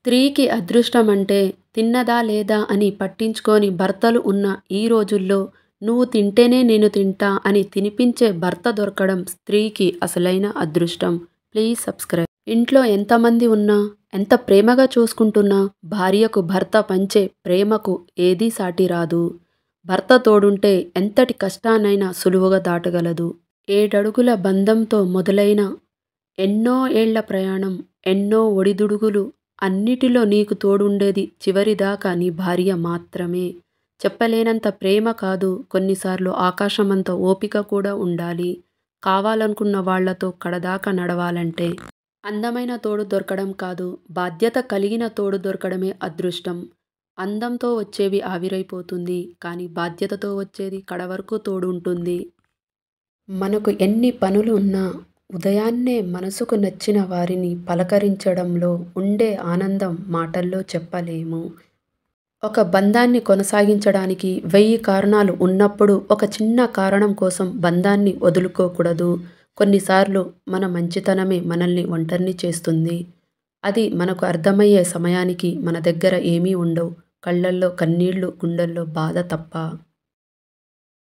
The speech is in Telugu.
స్త్రీకి అదృష్టం అంటే తిన్నదా లేదా అని పట్టించుకోని భర్తలు ఉన్న ఈ రోజుల్లో నువ్వు తింటేనే నేను తింటా అని తినిపించే భర్త దొరకడం స్త్రీకి అసలైన అదృష్టం. Please subscribe. ఇంట్లో ఎంతమంది ఉన్నా, ఎంత ప్రేమగా చూసుకుంటున్నా భార్యకు భర్త పంచే ప్రేమకు ఏదీ సాటి రాదు. భర్త తోడుంటే ఎంతటి కష్టాన్నైనా సులువుగా దాటగలదు. ఏడడుగుల బంధంతో మొదలైన ఎన్నో ఏళ్ల ప్రయాణం, ఎన్నో ఒడిదుడుగులు, అన్నిటిలో నీకు తోడుండేది చివరిదాకా నీ భార్య మాత్రమే. చెప్పలేనంత ప్రేమ కాదు, కొన్నిసార్లు ఆకాశమంత ఓపిక కూడా ఉండాలి. కావాలనుకున్న వాళ్లతో కడదాకా నడవాలంటే. అందమైన తోడు దొరకడం కాదు, బాధ్యత కలిగిన తోడు దొరకడమే అదృష్టం. అందంతో వచ్చేవి ఆవిరైపోతుంది, కానీ బాధ్యతతో వచ్చేది కడవరకు తోడుంటుంది. మనకు ఎన్ని పనులు ఉన్నా ఉదయాన్నే మనసుకు నచ్చిన వారిని పలకరించడంలో ఉండే ఆనందం మాటల్లో చెప్పలేము. ఒక బంధాన్ని కొనసాగించడానికి 1000 కారణాలు ఉన్నప్పుడు ఒక చిన్న కారణం కోసం బంధాన్ని వదులుకోకూడదు. కొన్నిసార్లు మన మంచితనమే మనల్ని ఒంటరిని చేస్తుంది. అది మనకు అర్థమయ్యే సమయానికి మన దగ్గర ఏమీ ఉండవు. కళ్ళల్లో కన్నీళ్లు, గుండెల్లో బాధ తప్ప.